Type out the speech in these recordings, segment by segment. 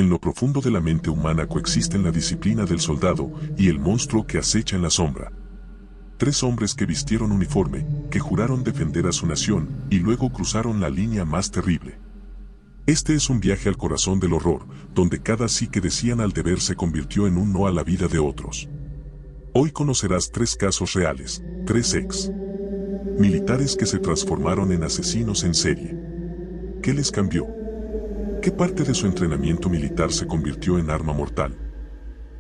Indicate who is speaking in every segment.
Speaker 1: En lo profundo de la mente humana coexisten la disciplina del soldado y el monstruo que acecha en la sombra. Tres hombres que vistieron uniforme, que juraron defender a su nación y luego cruzaron la línea más terrible. Este es un viaje al corazón del horror, donde cada sí que decían al deber se convirtió en un no a la vida de otros. Hoy conocerás tres casos reales, tres ex militares que se transformaron en asesinos en serie. ¿Qué les cambió? ¿Qué parte de su entrenamiento militar se convirtió en arma mortal?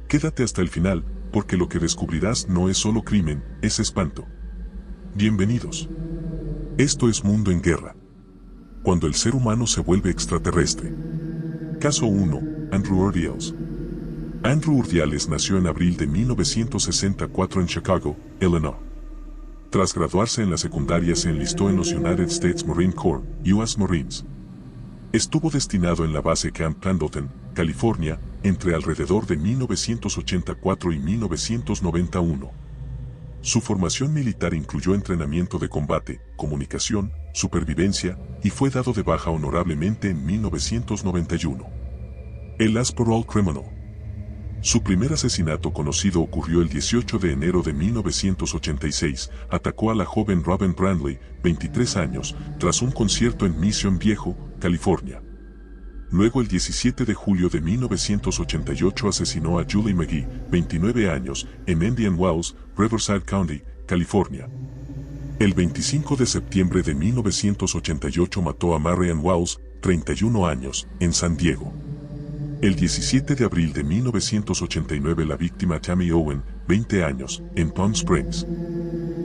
Speaker 1: Quédate hasta el final, porque lo que descubrirás no es solo crimen, es espanto. Bienvenidos. Esto es Mundo en Guerra. Cuando el ser humano se vuelve extraterrestre. Caso 1. Andrew Urdiales. Andrew Urdiales nació en abril de 1964 en Chicago, Illinois. Tras graduarse en la secundaria se enlistó en los United States Marine Corps, US Marines. Estuvo destinado en la base Camp Pendleton, California, entre alrededor de 1984 y 1991. Su formación militar incluyó entrenamiento de combate, comunicación, supervivencia, y fue dado de baja honorablemente en 1991. El as parole criminal. Su primer asesinato conocido ocurrió el 18 de enero de 1986. Atacó a la joven Robin Brandley, 23 años, tras un concierto en Mission Viejo, California. Luego el 17 de julio de 1988 asesinó a Julie McGee, 29 años, en Indian Wells, Riverside County, California. El 25 de septiembre de 1988 mató a Marian Wells, 31 años, en San Diego. El 17 de abril de 1989 la víctima Tammy Owen, 20 años, en Palm Springs.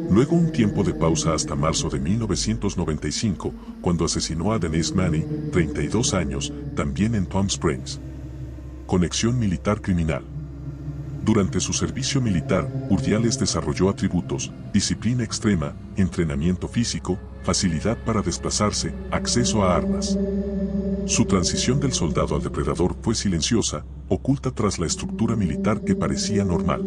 Speaker 1: Luego un tiempo de pausa hasta marzo de 1995, cuando asesinó a Denise Manny, 32 años, también en Palm Springs. Conexión militar criminal. Durante su servicio militar, Urdiales desarrolló atributos, disciplina extrema, entrenamiento físico, facilidad para desplazarse, acceso a armas. Su transición del soldado al depredador fue silenciosa, oculta tras la estructura militar que parecía normal.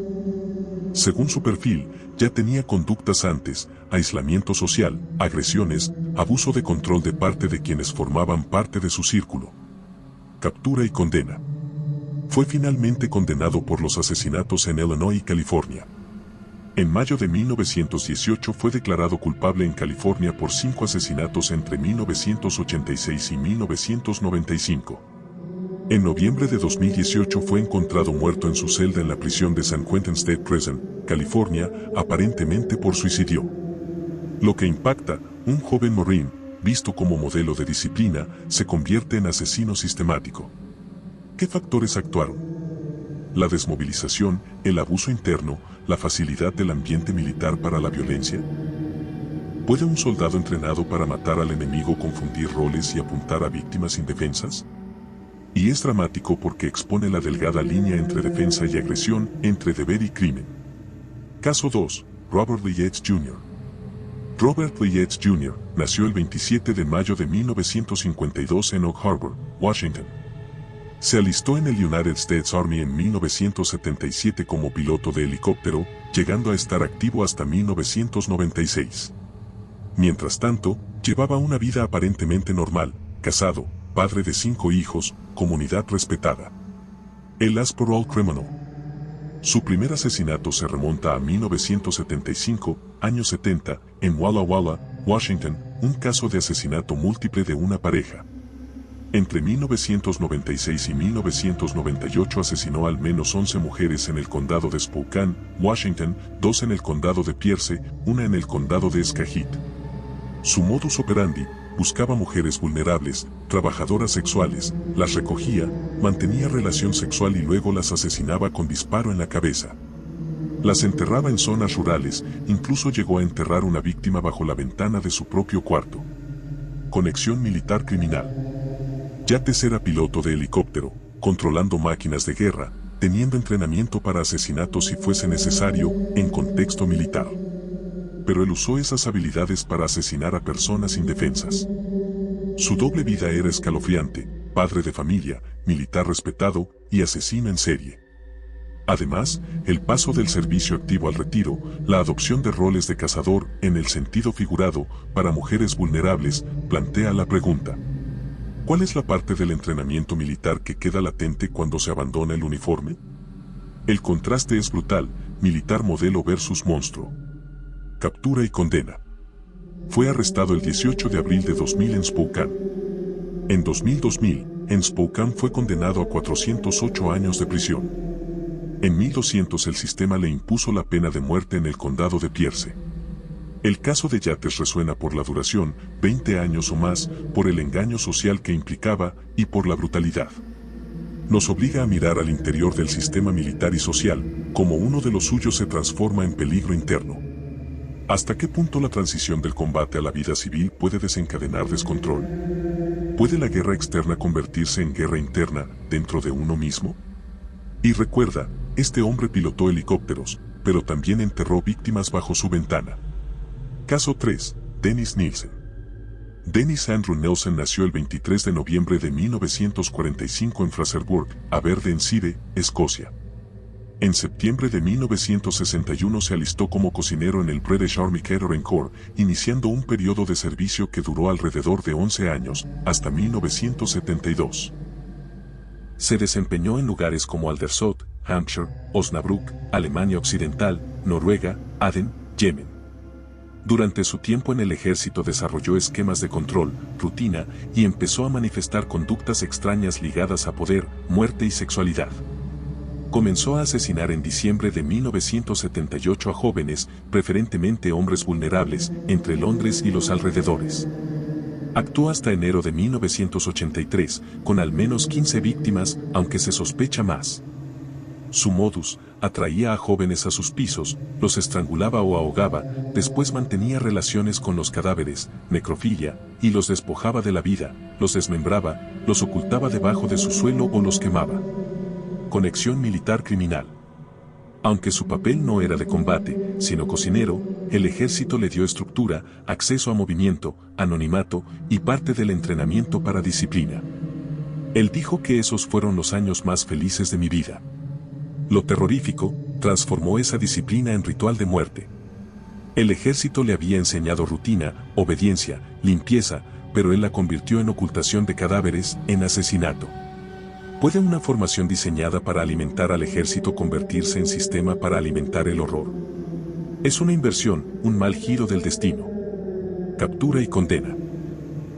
Speaker 1: Según su perfil, ya tenía conductas antes, aislamiento social, agresiones, abuso de control de parte de quienes formaban parte de su círculo. Captura y condena. Fue finalmente condenado por los asesinatos en Illinois y California. En mayo de 1918 fue declarado culpable en California por 5 asesinatos entre 1986 y 1995. En noviembre de 2018 fue encontrado muerto en su celda en la prisión de San Quentin State Prison, California, aparentemente por suicidio. Lo que impacta, un joven Marine, visto como modelo de disciplina, se convierte en asesino sistemático. ¿Qué factores actuaron? La desmovilización, el abuso interno, la facilidad del ambiente militar para la violencia. ¿Puede un soldado entrenado para matar al enemigo confundir roles y apuntar a víctimas indefensas? Y es dramático porque expone la delgada línea entre defensa y agresión, entre deber y crimen. Caso 2. Robert Lee Yates Jr. Robert Lee Yates Jr. nació el 27 de mayo de 1952 en Oak Harbor, Washington. Se alistó en el United States Army en 1977 como piloto de helicóptero, llegando a estar activo hasta 1996. Mientras tanto, llevaba una vida aparentemente normal, casado, padre de 5 hijos, comunidad respetada. El as parole criminal. Su primer asesinato se remonta a 1975, años 70, en Walla Walla, Washington, un caso de asesinato múltiple de una pareja. Entre 1996 y 1998 asesinó al menos 11 mujeres en el condado de Spokane, Washington, 2 en el condado de Pierce, 1 en el condado de Skagit. Su modus operandi: buscaba mujeres vulnerables, trabajadoras sexuales, las recogía, mantenía relación sexual y luego las asesinaba con disparo en la cabeza. Las enterraba en zonas rurales, incluso llegó a enterrar una víctima bajo la ventana de su propio cuarto. Conexión militar criminal. Yates era piloto de helicóptero, controlando máquinas de guerra, teniendo entrenamiento para asesinatos si fuese necesario, en contexto militar. Pero él usó esas habilidades para asesinar a personas indefensas. Su doble vida era escalofriante: padre de familia, militar respetado y asesino en serie. Además, el paso del servicio activo al retiro, la adopción de roles de cazador, en el sentido figurado, para mujeres vulnerables, plantea la pregunta: ¿Cuál es la parte del entrenamiento militar que queda latente cuando se abandona el uniforme? El contraste es brutal, militar modelo versus monstruo. Captura y condena. Fue arrestado el 18 de abril de 2000 en Spokane. En 2000, en Spokane fue condenado a 408 años de prisión. En 1200 el sistema le impuso la pena de muerte en el condado de Pierce. El caso de Yates resuena por la duración, 20 años o más, por el engaño social que implicaba y por la brutalidad. Nos obliga a mirar al interior del sistema militar y social, como uno de los suyos se transforma en peligro interno. ¿Hasta qué punto la transición del combate a la vida civil puede desencadenar descontrol? ¿Puede la guerra externa convertirse en guerra interna dentro de uno mismo? Y recuerda, este hombre pilotó helicópteros, pero también enterró víctimas bajo su ventana. Caso 3. Dennis Nielsen. Dennis Andrew Nelson nació el 23 de noviembre de 1945 en Fraserburgh, Aberdeenshire, Escocia. En septiembre de 1961 se alistó como cocinero en el British Army Catering Corps, iniciando un periodo de servicio que duró alrededor de 11 años, hasta 1972. Se desempeñó en lugares como Aldershot, Hampshire, Osnabrück, Alemania Occidental, Noruega, Aden, Yemen. Durante su tiempo en el ejército desarrolló esquemas de control, rutina, y empezó a manifestar conductas extrañas ligadas a poder, muerte y sexualidad. Comenzó a asesinar en diciembre de 1978 a jóvenes, preferentemente hombres vulnerables, entre Londres y los alrededores. Actuó hasta enero de 1983, con al menos 15 víctimas, aunque se sospecha más. Su modus: atraía a jóvenes a sus pisos, los estrangulaba o ahogaba, después mantenía relaciones con los cadáveres, necrofilia, y los despojaba de la vida, los desmembraba, los ocultaba debajo de su suelo o los quemaba. Conexión militar criminal. Aunque su papel no era de combate, sino cocinero, el ejército le dio estructura, acceso a movimiento, anonimato y parte del entrenamiento para disciplina. Él dijo que esos fueron los años más felices de mi vida. Lo terrorífico transformó esa disciplina en ritual de muerte. El ejército le había enseñado rutina, obediencia, limpieza, pero él la convirtió en ocultación de cadáveres, en asesinato. ¿Puede una formación diseñada para alimentar al ejército convertirse en sistema para alimentar el horror? Es una inversión, un mal giro del destino. Captura y condena.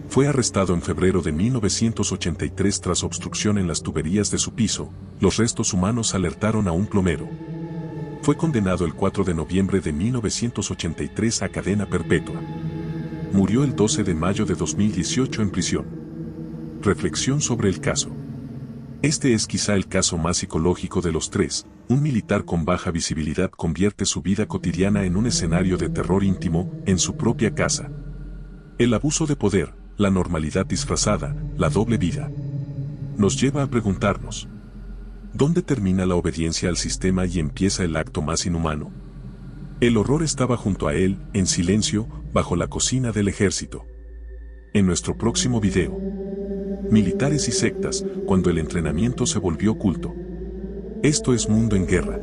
Speaker 1: Fue arrestado en febrero de 1983 tras obstrucción en las tuberías de su piso. Los restos humanos alertaron a un plomero. Fue condenado el 4 de noviembre de 1983 a cadena perpetua. Murió el 12 de mayo de 2018 en prisión. Reflexión sobre el caso. Este es quizá el caso más psicológico de los tres. Un militar con baja visibilidad convierte su vida cotidiana en un escenario de terror íntimo, en su propia casa. El abuso de poder, la normalidad disfrazada, la doble vida. Nos lleva a preguntarnos: ¿dónde termina la obediencia al sistema y empieza el acto más inhumano? El horror estaba junto a él, en silencio, bajo la cocina del ejército. En nuestro próximo video: militares y sectas, cuando el entrenamiento se volvió culto. Esto es Mundo en Guerra.